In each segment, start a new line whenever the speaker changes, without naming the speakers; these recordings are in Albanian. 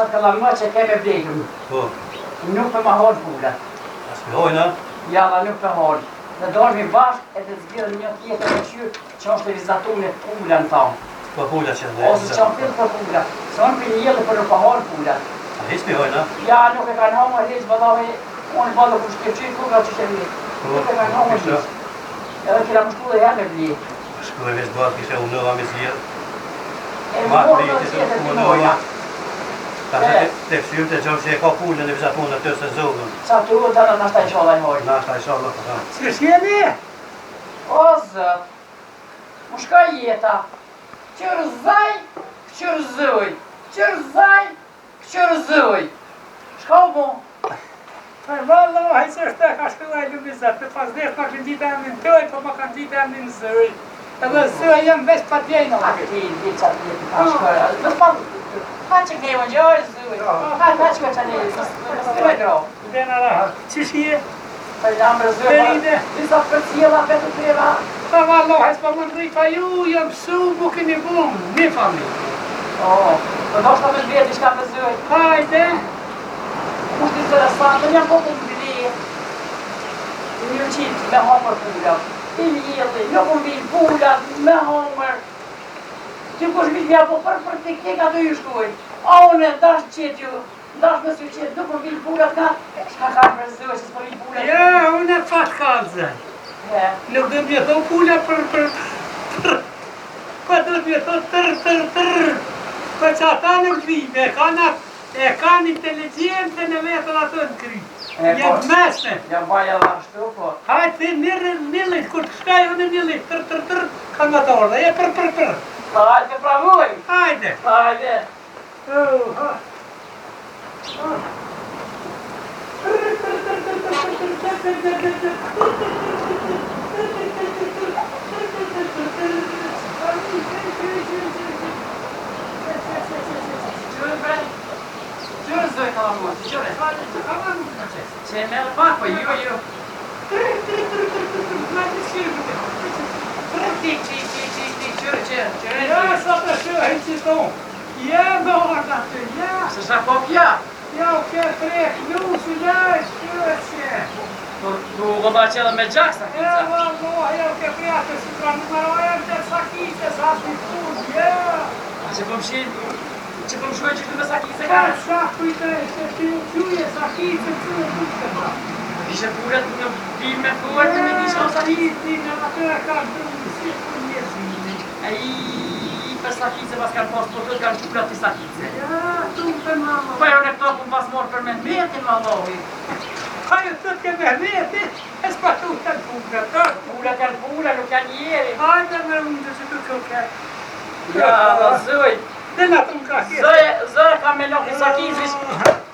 të kalamma që ke me blejtëm.
Po.
Nuk për ma honë pullat.
As për hojna?
Ja, dhe nuk për honë. Dhe dojmi bashkë edhe zgjidhën një tjetër me qyrë që është realizatune pullat në thamë.
Po pullat që dhe?
Ose që në fillë për pullat. Se në për njëllë për nuk për honë pullat.
A hiç për hojna?
Ja, nuk e kanë honë, hiç bëdave, unë bëllë për shkërqy kuka që që vjetë. Nuk e kanë honë hiç. Edhe kira më shku dhe herë me blejtë.
Shkuve veç bëhat kishe unëva me zhjetë.
E më morë të tjetër të noja.
Ta që të fshyrë të gjohë që e ka pullën e vizapunë në të se zogën.
Sa të u të në nashta i shala i hojë.
Nashta i shala, po ta.
Si shjeni?
O zët, më shka jeta. Qërëzaj, qërëzëj. Qërëzaj, qërëzëj. Shka u bo?
Valla, hajse është të ka shkëllaj lëvizat, për pas dhe ma kanë ditë amin tëj, po ma kanë ditë amin zëj. Edhe zëj jam veç pa djejnë.
A këti, di qatë jetë ka shkërë. Dhe pa, ha që këne më gjojë zëj. Ha që ka që ne, zëj dro.
Dena rahat. Që shje?
Për jam rëzëj, disa për cila, për të treva.
Pa valla, hajse pa më ndri, pa ju, jam su, mu keni bumë, një fami.
O, për do shta me dhveti shka për zëj.
Hajde.
Ushtë interesantë, një po të mbili. Një qitë me homër pullat. I mjeli, nuk më vinë pullat me homër. Që kush vitë mja po për të keka të ju shkuj. A unë dash qëtë ju, dash me sy qëtë, nuk më vinë pullat nga. Shka ka për zëj, që s'po vinë pullat.
Ja, unë e fat kalëzë. Nuk dhe më jeton pullat për. Pa dhe më jeton tër. Pa që ata nuk vinë, e kanë inteligencën e vetën atë në kry. Jetë mesme.
Ja baja dhe ashtu, po.
Hajtë, nillit, kur të shkaj unë nillit, tër, ka nga të orda, e për.
Hajde, pravoj.
Hajde.
Hajde. Qërë zëj ka më, qërë? Që e merë pak, po ju. Qërë.
Ja, sa të shëhin që tonë. Ja, me orda të, ja.
Se shra po pja.
Ja, u ke trek, ju, su jaj, shkërë që.
Du gëba qëllë me gjak sa
Ja,
kica.
valla, ja, u ke prejate, si pra numeroja në të sakite, sa të punë, ja.
Që po më shkoj që me sakice
Ka
ka?
shakujte, se ti u quje, sakite, që e duke, pra.
Ishe pullet në bimë me fuar të me disho sakice.
Sakiti, në atë e ka drumë, si për njëzimi.
Ai, për sakice pas kanë pas po të kanë pullat të sakice.
Ja, tu për mama.
Po e unë e këto ku pas morë për me metin ma lohi.
Pa ju të ke Mehmeti, e s'pa tu të në punë, të.
Pullat janë pullat, nuk janë jeri.
Hajde me unë që tu të ke.
Ja, zëj.
Dhe në të më ka kje.
Zëj ka me lohi sakicis.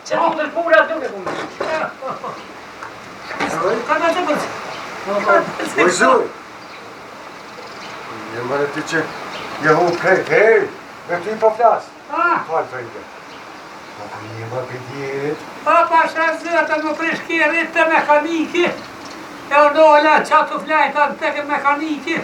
Që nuk të pullat nuk e ku më.
Ka në të bërë.
Oj zëj! Një mërë ti që je hu krejt, hej! Me ty po flasë. Falë të ide. Po ku një më pëdjerit.
Pa shë zëtë më prishkirit të mekaniki. E urdohëla që të flajta në të mekaniki.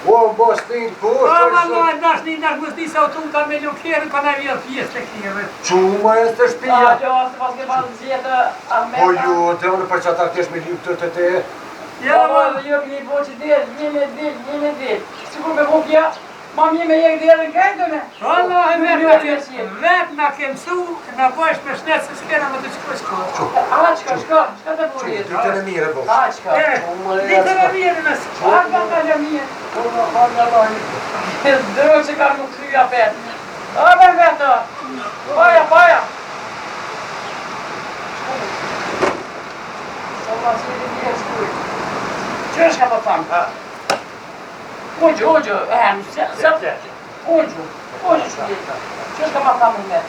O, mos një kur,
Pa ma dash një nërgusni se o tuta me lukjerën, pa në vjetë pjesë të kjerën.
Qumë e së të shpia.
Jo, se pas ke pas zjetë Ahmeta.
Po ju, të në për që ata kesh me lypë të te.
Ja, ma dhe jo këni po që dhe, një me dhe. Sikur me po pja, ma mje me jek dhe në kajtë me.
Valla, e vetë na ke mësu, na bëjsh me shnetë se s'kena më të qëkoj shko.
Shka të burit.
Ditën e mire, bo.
Shka.
Ditën e mirë në s'ko.
Shka të gjëmije. Dërë që ka nuk kryja petë. A me vetë. Paja. Shka që i një shkuj. Qërë shka po thamë? Uđu, uđu shkujeta. Qërë shka po thamë me?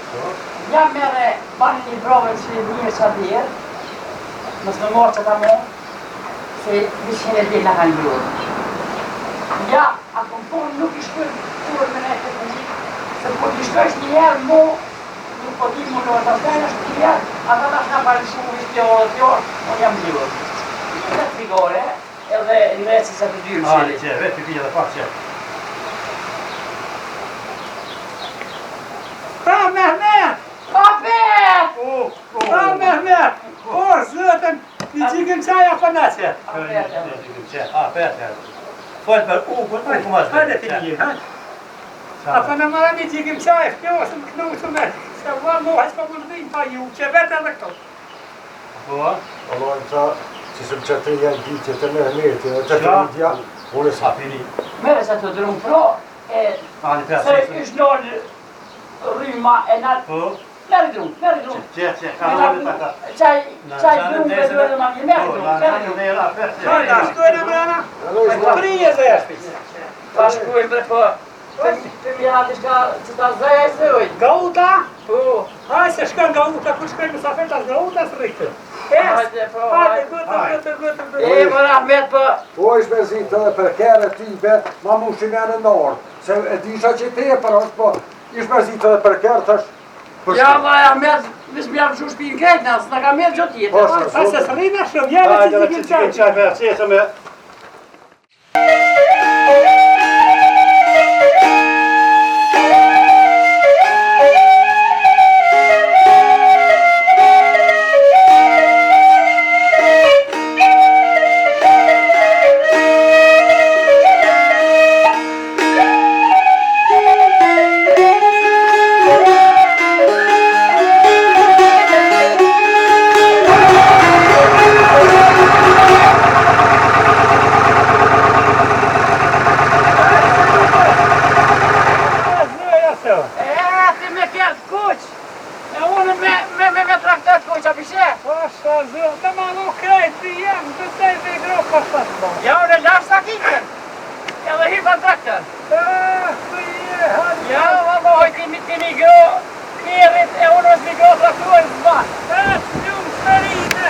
Ja mere banë një brove që një qadirë. Nësë në morë që ta mo, se vishin e dhe në kanë ljurë. Ja, ako më punë nuk i shkujnë kurë me ne të një, se po t'i shkojsh një herë mo, nuk po t'i më nërë të shkajnë është një herë, ata ta shka parë shumë vishë tjorë, unë jam ljurë. Në të figore, edhe në reci se të dyrë më
Hajde që, vetë pipija dhe pak që.
Pa, Mehmet! qaja për nëse.
Folë për ukën, ukë ma
Hajde të një, ha? Apo në mëra një gjikim qaj, kjo është më knusë me. Se ma mohës për mërdin pa ju, që vetë edhe këto.
Po?
Allah në qa, që së më qëtëri janë ditë të në hëmeti, dhe qëtëri dja, unë sa.
Mere se të drumë pro, se është nëllë rryma e natë.
Po?
Merë drumë.
Që, ka nëllë të ka.
Qaj drumë për duhe dhe ma mirë, merë drumë.
Hajde, shkojnë e mrena? Prije dhe eshtis.
Pa shkojnë bre po. Të mja të shka që ta zëja i zëj.
Gauta?
Po.
Hajde se shkën gauta, ku shkojnë më safetas gauta së rritë.
Hajde, po,
Hajde, gëtë.
E, më rahmet po.
Po ishë me zitë edhe për kere type, ma mushin e në nërë. Se e disha që te për është, po ishë me zitë edhe për kere të është.
Ja, ma Ahmet, visë më jam shu shpinë krejt nësë, në ka mirë gjotë jetë.
Hajde, se së rrinë shumë, jeve që zikim qaj.
Ja, unë e lafë sa kitën. Edhe hypa në traktor. Ja, valloj, ti migro kjerit e unë është migro traktorën së banë.
Shumë sërite,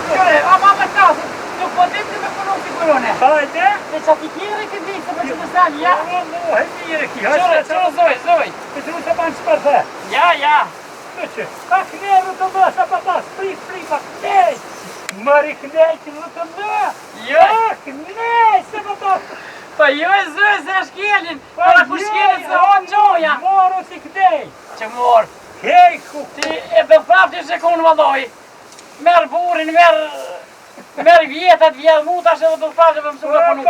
Qëre, ama me tasë, nuk po ditë me punu si kurone.
Hajde.
Dhe që ati kjeri këtë ditë se për që të stani, ja?
Valloj, mire ki.
Qëre, zoj.
Të të të banë shpërthe.
Ja.
Ka knerë të më, sa pa ta sprit, pa knej. Mëri knej që në të më.
Jo.
Knej, se pa ta.
Pa jo e zoj se është kjelin. Para ku shkelin se honë gjoja.
Moru si knej.
Që morë.
Hej, ku.
Ti e përprapti që konë valloj. Merë burin, merë vjetat, vjetë mutash edhe përprapti për mësu me punu.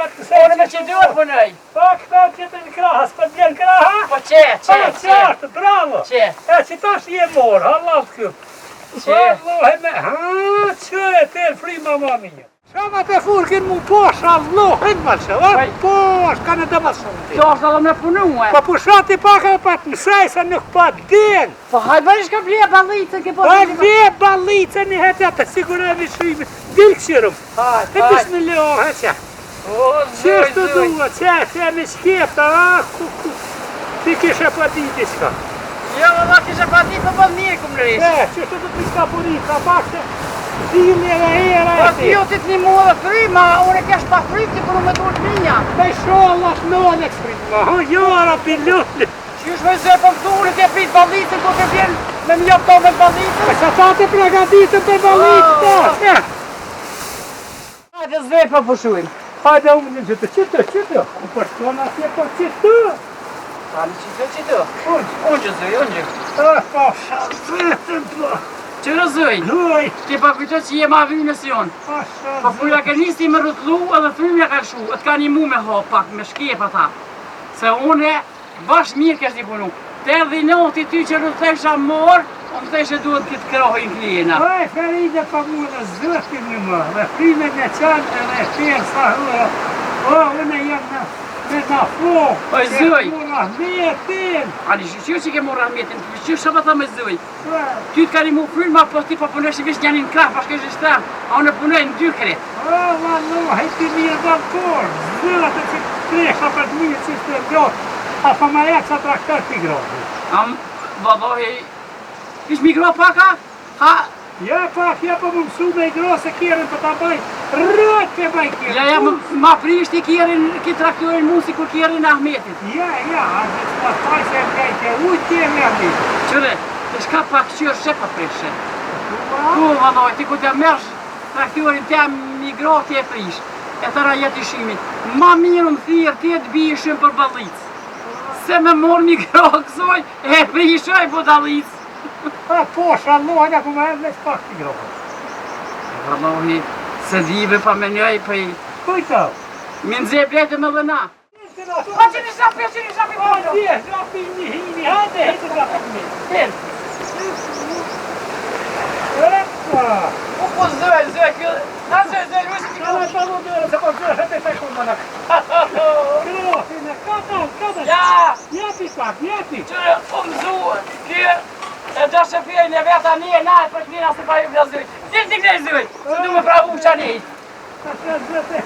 Onë me që duhet punoj.
Pa këta që të në krahas, pa t'vjen kraha?
Po qe.
Qartë, bravo.
Qe.
E që tash je morë, hallat kjo. Allohe me, që e të e frima mami një. Shama të furkin mu posh, allohe në malë që, posh, ka në dëma shumë ti.
Kjo është edhe me punu, e.
Pa pushati pak e pa të mësaj se nuk pa den.
Po hajtë bërish ka blje balicën, ke po
Pa blje balicën një hetë të siguremi shrimi. Dilë këshirëm. E bismillah, heqa. Qështë të duha, që me shkjepta, ti kishe pa diti shka.
Jo, valla kishe pa ditë të bëllë mirë këmë nërisë.
Qështë të t'pishka purit, ka pak se dini edhe era e
Po t'jo ti t'ni mu dhe fryma, unë e kesh pa frymë ti përru me dur të minja.
Me sholla shnonë e këfritma, jora pilulli.
Qysh me zë për mësuri t'je prit balicën, ku të vjen me mjop to me balicën?
E sa ta të pregaditën për balicë ta.
Hajde zve për pushujmë.
Hajde unë në qëtë, qëtë. U përshkona atje për qëtë.
Tani qëtë. Unë që zëj. Qërë zëj, ti pa kujto që je ma vynës jonë. Pa fulla ke nisi me rëtlu edhe frymja ka shu, e t'ka një mu me hop pak, me shkepa ta. Se une bash mirë kesh një punu. Te edhe noti ty që rëtesha morë, unë theshe duhet këtë krohin klina.
Feride pa mu në zëtin një më, dhe frime në qanë edhe fjerë sa hërë. Une jem me na fokë,
Po zëj.
mu rahmetin.
Ani shqyqyr që ke mu rahmetin, shqyqyr shë ta me zëj. Ty t'ka një mu fryma, po ti po punesh vish një në krah, bashkë është shtram, a unë punoj në 2 kret.
Vallohi, ti mirë doktor, zërat e që tresha për të mirë që shtë e grotë, a pa ma e sa traktor t'i grotë.
Vallohi, vish mi gro paka? Ha?
Ja pak, ja po më mësu me i gro se kjerën për ta bëj, rrët për bëj kjerën.
Ja, ma prisht i kjerin, ki traktorin mu si kur kjerin Ahmetit.
Ja, a dhe që ma taj se e mkajtë ujtë kjerën Ahmetit.
Qëre, të shka pak qërë shepa prishe. Ku, vallohi, ti ku t'ja mersh traktorin t'ja migro t'je prish. E tëra jetë i shimit. Ma mirë më thirë t'je t'bishën për balicë. Se me mor migro kësoj, e prishoj po dalicë.
Posh, allohi, ku ma e me s'pak t'i grotë.
Vallohi, Se dive pa me njoj për i...
Kujto?
Mi nëzje blejtë me dhe na. Pa që një shapi, pëllo.
Shapi një hini, hajde, hejtë shapi një.
Tim.
Epa!
U po zëj, kjo... Na zëj, lusë mi
Kala pa mu dërë, se po zërë, hëtë e të shumë në Krofine, kada!
Ja!
Jepi pak, jepi!
Qërë, zëj, kjo... E gjashe fjejnë e veta një, na e për kënina se pa ju vla zëj. Dilë t'i kënej zëj, se du me pravu qa një.
Ata zëte...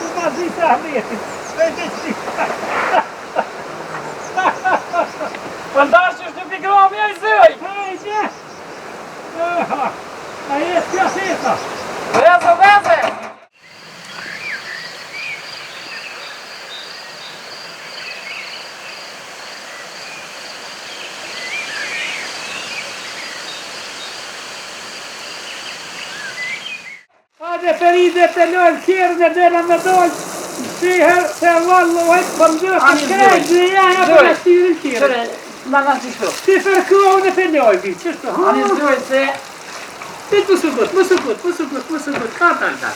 Du ma zita rjetin, vete qi...
Pëndash që shtu pikrami e zëj.
Hajde! A jes pjaseta!
Veze!
Hajde Feride, të lojnë kjerën e dhena me dojnë, shiher se vallohet për ndërën krejt dhe jaja për e styrin kjerën.
Qërë, në qështu.
Ti fërkuon e të lojnë, qështu?
Ani zdoj se...
Ti të mësukut, ka të alta.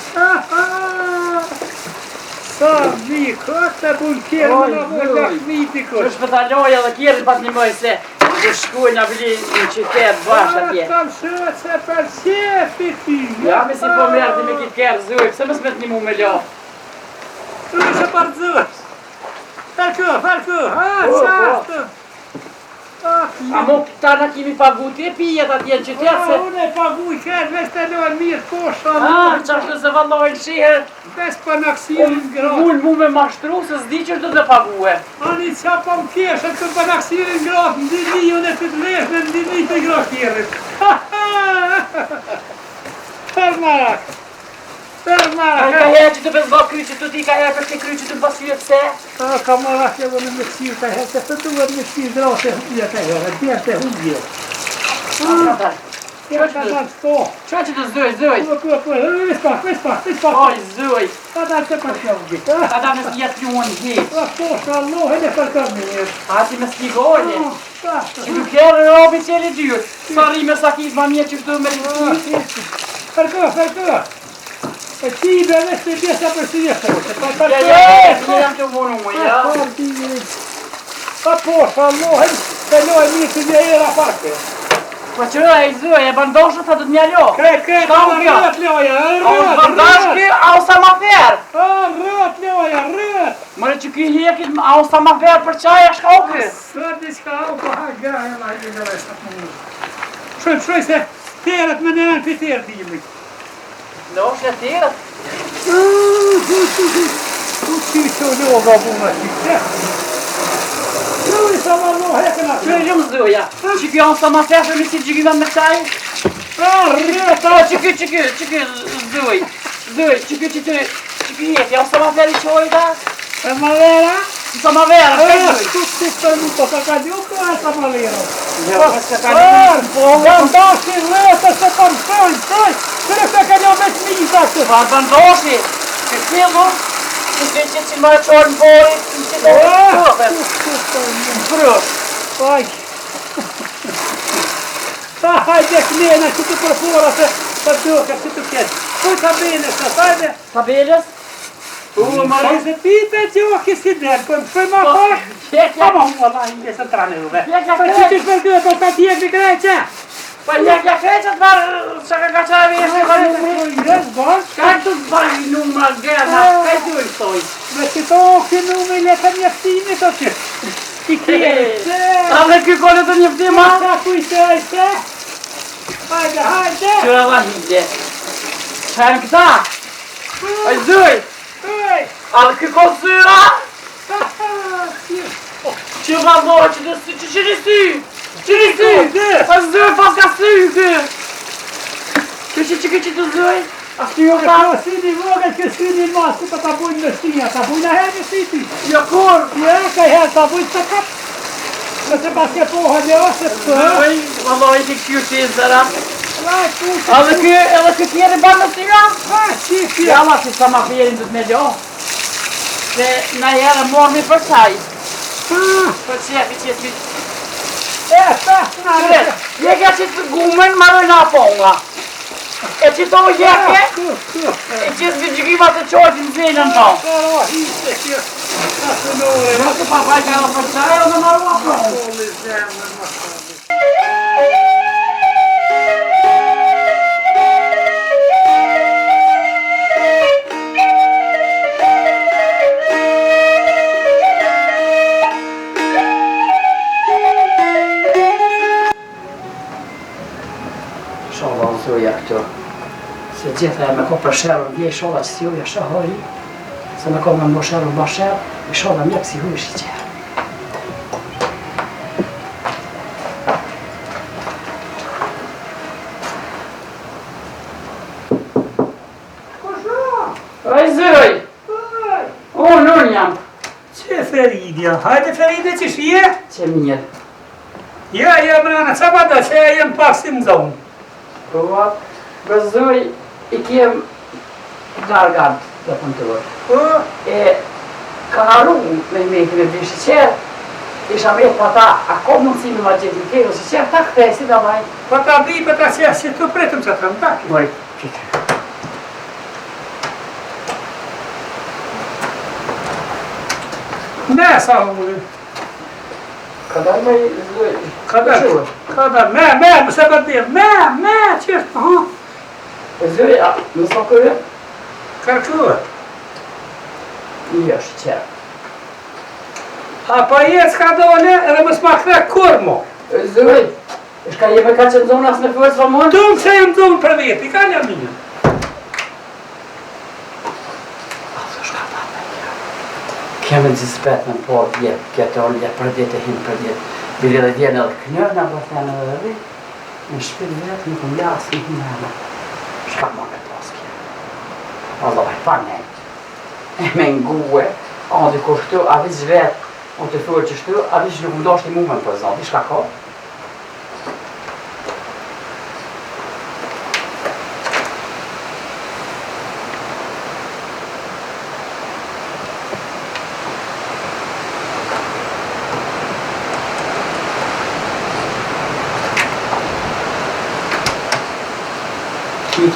Sa vi, ka të bunë kjerën, në bunë lakmiti kërë.
Është për ta lojë edhe kjerën pas një mëj se... Të shkuj në vili në qytet bashkë atje.
Kam shëtë se për qefi ti.
Ja, me si po mërë me kitë kjerë zëj, pëse më smet një mu me lo?
Tu se për zësh. Farku, qashtu.
A mo këta në kimi pagu ti e pijet atje në qytet se...
Unë e paguj kërë, vesh të lojnë mirë posha.
Qashtu se vallojnë shiher...
Vesh për në kësirën gratë.
Mull mu me mashtru se s'di që është të pague.
Ani qa po më keshë të për në kësirën gratë, në dini unë e të të vesh në dini të gratë kjerët. Për marak.
Ka herë që të bezgo kryqë të ti, ka herë për të kryqë të basyje pëse?
Ka marak e vënë me kësirë të herë, se të duhet me kësirë gratë e hudje të herë, bjerë të hudje. Ka dalë s'ko.
Qa që të zdoj?
Vesh pak.
Oj, zdoj.
Ka dalë të përshëvgjit.
Ka da me s'jetë ju në hitë.
Posha Allahin e përkëm një.
A ti me s'kigojnë. Që du kjerë robi qëli gjyrë. Sa rime sa kizë ma mje që këtu me rikëti.
Përkë. E ti i beve se bjesa për si jeshtë.
Në jam të vonu mu, ja.
Pa posha Allahin të lojë një të një era parte.
Po qëra e zdoj, e bandoshë të të t'mja lo.
Kre, rrët loja,
A u bandash kë, a u sa ma fer.
Rrët loja, rrët.
Mëre që këj hekit, a u sa ma fer për qaj, a shka u kë.
Sërdi s'ka u, po hajga, hela, i dhe veshtë të më. Shoj se terët me në për terë dimit.
Do është e terët.
Tu që që loga buna që sa ma lo hekën atë.
Qërë gjëmë zdoja, që kjo anë sa ma fer për misi gjygiva me qaj.
Rrët,
Që kjo zdoj, që kjo hekit, a u sa ma fer i qoj ta.
e ma vera?
Sa ma vera, shka i zdoj.
Tu që të luto, ka ka ljuko e sa ma vera? Jam dashi rrëtë se për shoj, kërë se ka një veç mita që.
Pa bandoshi, që këllu, që më e qojnë në bori, që të përës.
Aj. Hajde klena që të përfora se për duke që të kjetë. Kuj tabelës në sajde?
Tabelës?
Aj se ti të gjoki si delë, për më shoj ma pak. Pa ma mua ma një se trane ruve. Pa që që shpërgjë të të tjek në greqe.
Pa njekja kreqët marë, që ka qajve e shka numri? Ka të zbaj numra gërna, ka i duj shtoj.
Me që të okë numri letë njëftimi të që. I kjerë.
A dhe kjo kone të njëftima?
Ka kujtoj se. Hajde.
Qëra dha hile. Qajnë këta? A i duj? A dhe kjo kone syra? Që nga dojë që të sy, që një sy? Që një sy? A zdoj pas ka sy kë? Që të zdoj? A sy jo ta?
Ka syni vogël, ka syni mas, ku ta bujnë në shtia, ta bujnë a herë në siti.
Jo kur?
Ja, ka herë ta bujnë të kap. Nëse pas ke pohën e ose të të.
Oj, valloj që kjo që i zëra.
Laj, kuqë.
Edhe kë tjeri banë në syra?
Qikë.
Ja, ma që sa ma fjerin dhët me lo. Se na herë mormi për qaj. Për qefi që ty.
Ta,
Qëre, jekja që të gumen maroj nga ponga. E që to jepje, e gjithë për gjykimat të qoqin zinën to. Në të papaj ka në përqaj, o në marua pro. Shola në zoja këto, se gjitha e me ko për shërën, bje i shola që si uja shahori, se me ko me më shërën më shërë, i shola mjek si huj shi qërë. Oj zëj! Unë jam.
Që Feridja? Hajde Feridja që shje?
Që mirë.
Ja, brana, qa bada që ja jem pak si më zonë.
Po, gëzoj i kem gargant dhe punëtur.
Po,
E ka haru me këve bishë qërë, isha me pa ta, a ko mundësi me ma gjithë në kero, që qërë ta këthesi da vaj.
pa ta bri, pa ta që tu pretëm që të më taki.
Moj, qëtë.
Ne, sa më
Kadar me zoj...
Kadar, me, më se bërdim, me, qështë, ha,
Zoj, a, më së kërë?
kërkua.
I është qërë.
A pa jetë s'ka dole, edhe më s'ma kre kur mo.
Zoj, shka jeme ka që në zonë asë në fërës fa mund?
Tumë se jem zonë për veti, ka një minë.
Kemi në zispet në por vjetë, këtë orë vjetë për djetë e hinë për djetë. Bile dhe vjenë edhe kënërë në bërthene dhe dhe në shpit vetë në këmë jasë në këmë në shka më në pas kje. Allah, pa ne. E me nguë, a në të kushtu, a vizë vetë, a të thurë që shtu, a vizë nuk më doshtë i mumën për zonë, di shka ka?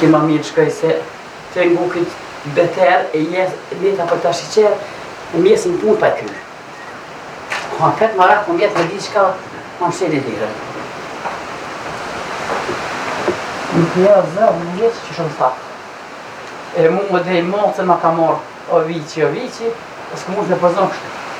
Ki ma mirë shkoj se të ngu këtë beter e jesë leta për të shqeqerë e mjesin punë pa e kërë. Ha, këtë ma rakë më vjetë me di qka ma më shqeni dire. Në të zë, më vjetë që shumë thakë. E mu më dhe i monë se ma ka morë o vici, e s'ku mund të me përzon kështë.